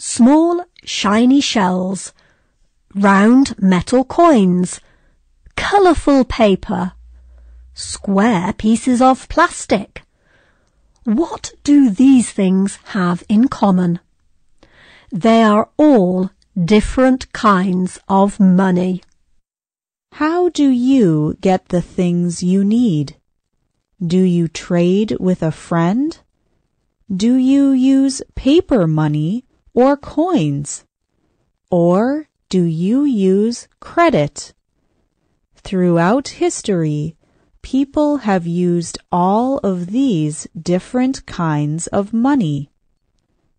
small shiny shells, round metal coins, colourful paper, square pieces of plastic. What do these things have in common? They are all different kinds of money. How do you get the things you need? Do you trade with a friend? Do you use paper money or coins? Or do you use credit? Throughout history, people have used all of these different kinds of money.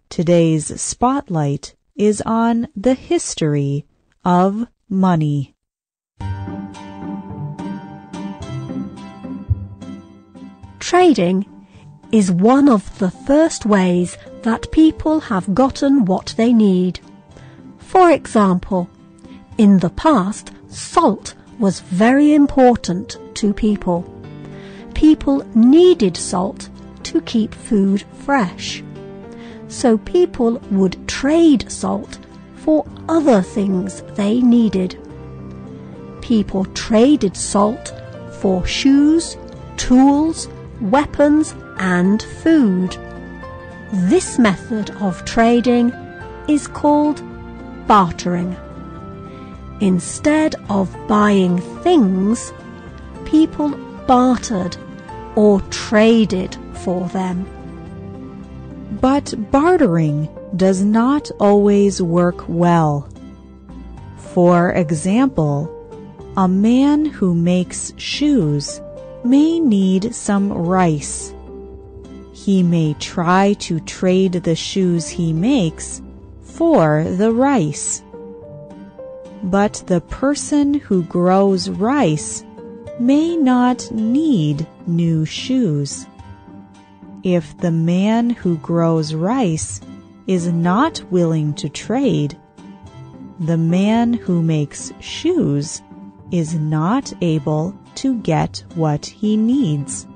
Today's spotlight is on the history of money. Trading is one of the first ways that people have gotten what they need. For example, in the past, salt was very important to people. People needed salt to keep food fresh. So people would trade salt for other things they needed. People traded salt for shoes, tools, weapons and food. This method of trading is called bartering. Instead of buying things, people bartered or traded for them. But bartering does not always work well. For example, a man who makes shoes may need some rice. He may try to trade the shoes he makes for the rice. But the person who grows rice may not need new shoes. If the man who grows rice is not willing to trade, the man who makes shoes is not able to get what he needs.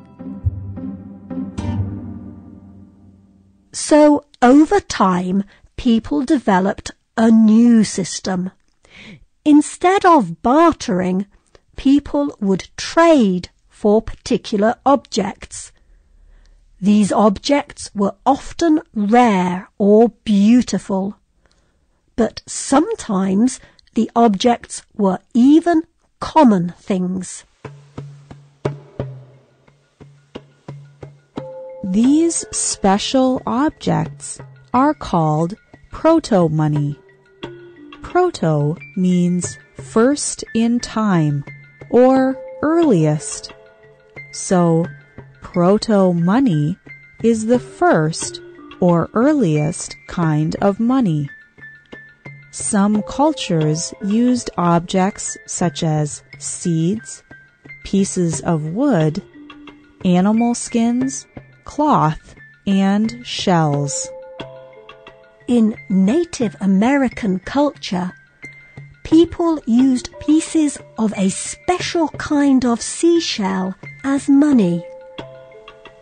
So, over time, people developed a new system. Instead of bartering, people would trade for particular objects. These objects were often rare or beautiful, but sometimes the objects were even common things. These special objects are called proto money. Proto means first in time or earliest. So, proto money is the first or earliest kind of money. Some cultures used objects such as seeds, pieces of wood, animal skins, cloth, and shells. In Native American culture, people used pieces of a special kind of seashell as money.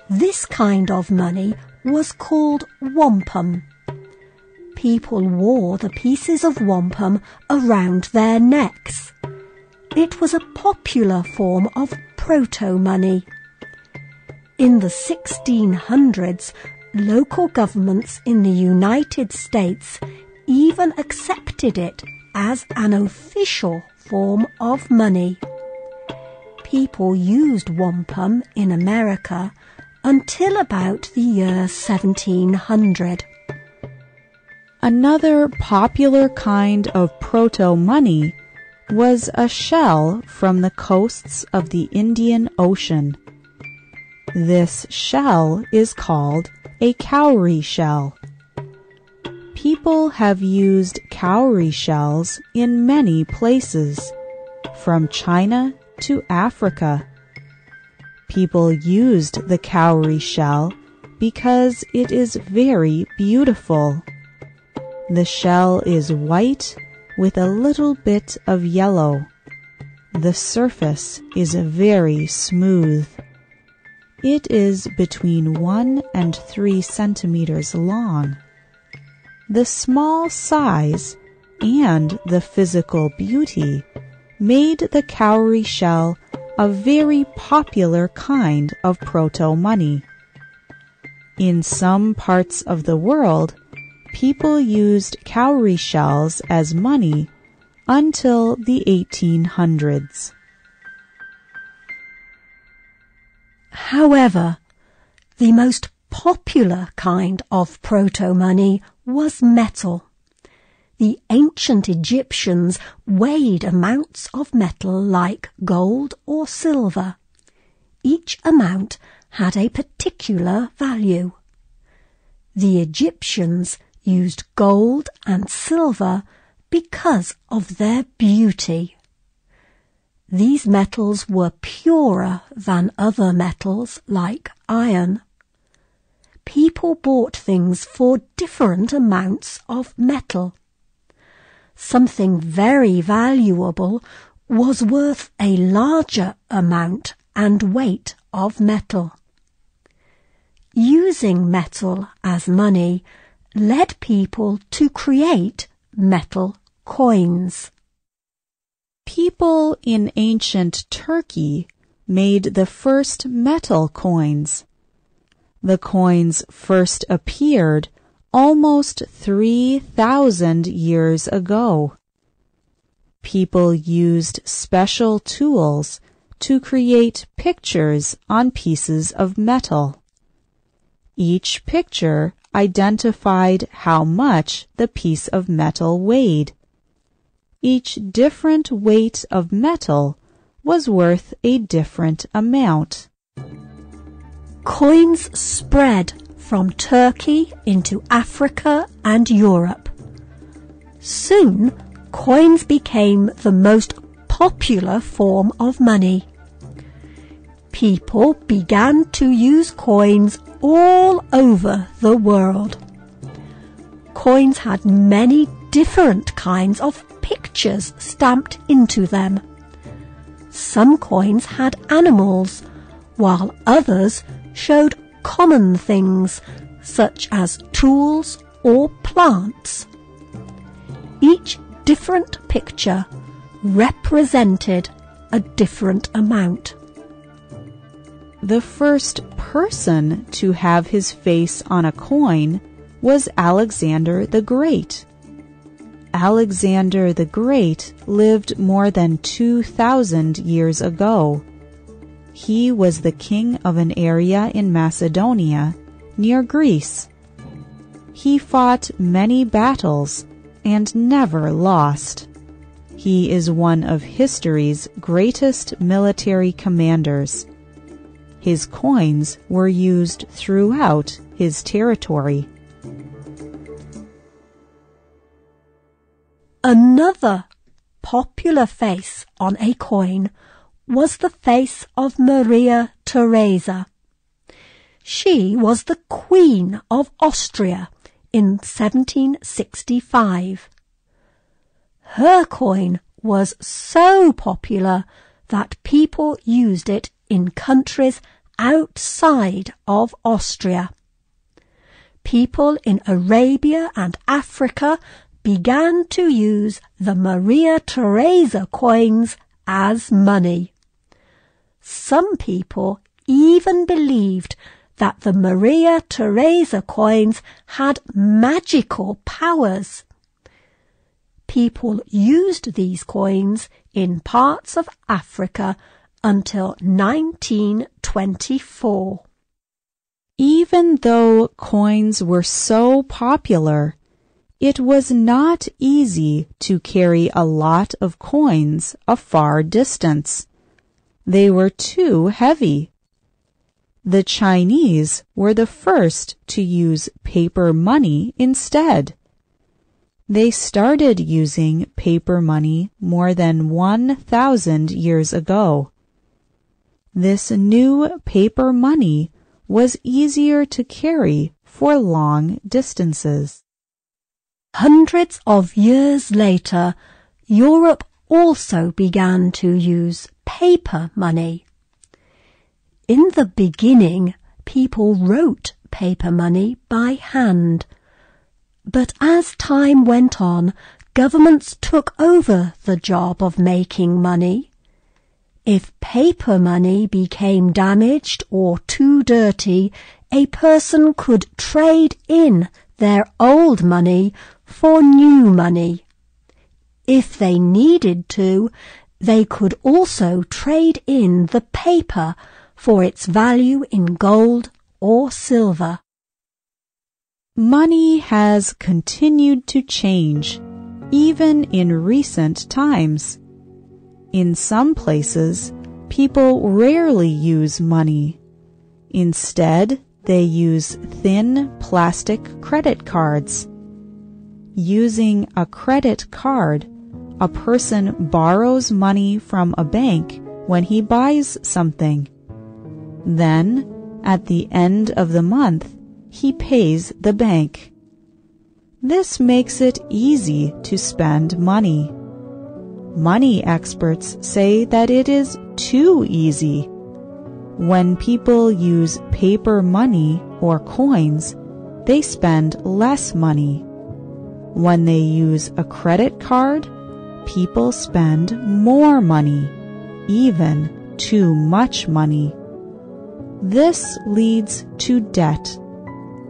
This kind of money was called wampum. People wore the pieces of wampum around their necks. It was a popular form of proto-money. In the 1600s, local governments in the United States even accepted it as an official form of money. People used wampum in America until about the year 1700. Another popular kind of proto-money was a shell from the coasts of the Indian Ocean. This shell is called a cowrie shell. People have used cowrie shells in many places, from China to Africa. People used the cowrie shell because it is very beautiful. The shell is white with a little bit of yellow. The surface is very smooth. It is between 1 and 3 centimeters long. The small size and the physical beauty made the cowrie shell a very popular kind of proto money. In some parts of the world, people used cowrie shells as money until the 1800s. However, the most popular kind of proto-money was metal. The ancient Egyptians weighed amounts of metal like gold or silver. Each amount had a particular value. The Egyptians used gold and silver because of their beauty. These metals were purer than other metals like iron. People bought things for different amounts of metal. Something very valuable was worth a larger amount and weight of metal. Using metal as money led people to create metal coins. People in ancient Turkey made the first metal coins. The coins first appeared almost 3,000 years ago. People used special tools to create pictures on pieces of metal. Each picture identified how much the piece of metal weighed. Each different weight of metal was worth a different amount. Coins spread from Turkey into Africa and Europe. Soon, coins became the most popular form of money. People began to use coins all over the world. Coins had many different kinds of pictures stamped into them. Some coins had animals, while others showed common things such as tools or plants. Each different picture represented a different amount. The first person to have his face on a coin was Alexander the Great. Alexander the Great lived more than 2,000 years ago. He was the king of an area in Macedonia, near Greece. He fought many battles and never lost. He is one of history's greatest military commanders. His coins were used throughout his territory. Another popular face on a coin was the face of Maria Theresa. She was the Queen of Austria in 1765. Her coin was so popular that people used it in countries outside of Austria. People in Arabia and Africa began to use the Maria Theresa coins as money. Some people even believed that the Maria Theresa coins had magical powers. People used these coins in parts of Africa until 1924. Even though coins were so popular, it was not easy to carry a lot of coins a far distance. They were too heavy. The Chinese were the first to use paper money instead. They started using paper money more than 1,000 years ago. This new paper money was easier to carry for long distances. Hundreds of years later, Europe also began to use paper money. In the beginning, people wrote paper money by hand. But as time went on, governments took over the job of making money. If paper money became damaged or too dirty, a person could trade in their old money for new money. If they needed to, they could also trade in the paper for its value in gold or silver. Money has continued to change, even in recent times. In some places, people rarely use money. Instead, they use thin plastic credit cards. Using a credit card, a person borrows money from a bank when he buys something. Then, at the end of the month, he pays the bank. This makes it easy to spend money. Money experts say that it is too easy. When people use paper money or coins, they spend less money. When they use a credit card, people spend more money, even too much money. This leads to debt.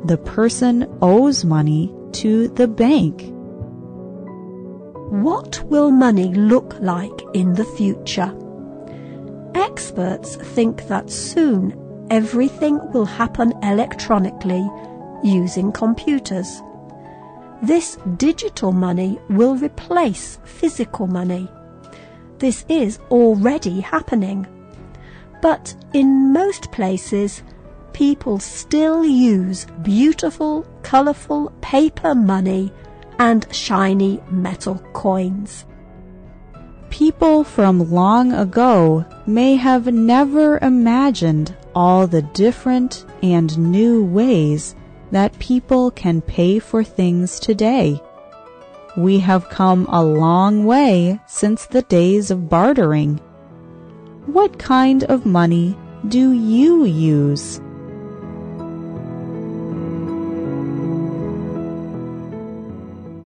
The person owes money to the bank. What will money look like in the future? Experts think that soon everything will happen electronically using computers. This digital money will replace physical money. This is already happening. But in most places, people still use beautiful, colourful paper money and shiny metal coins. People from long ago may have never imagined all the different and new ways that people can pay for things today. We have come a long way since the days of bartering. What kind of money do you use?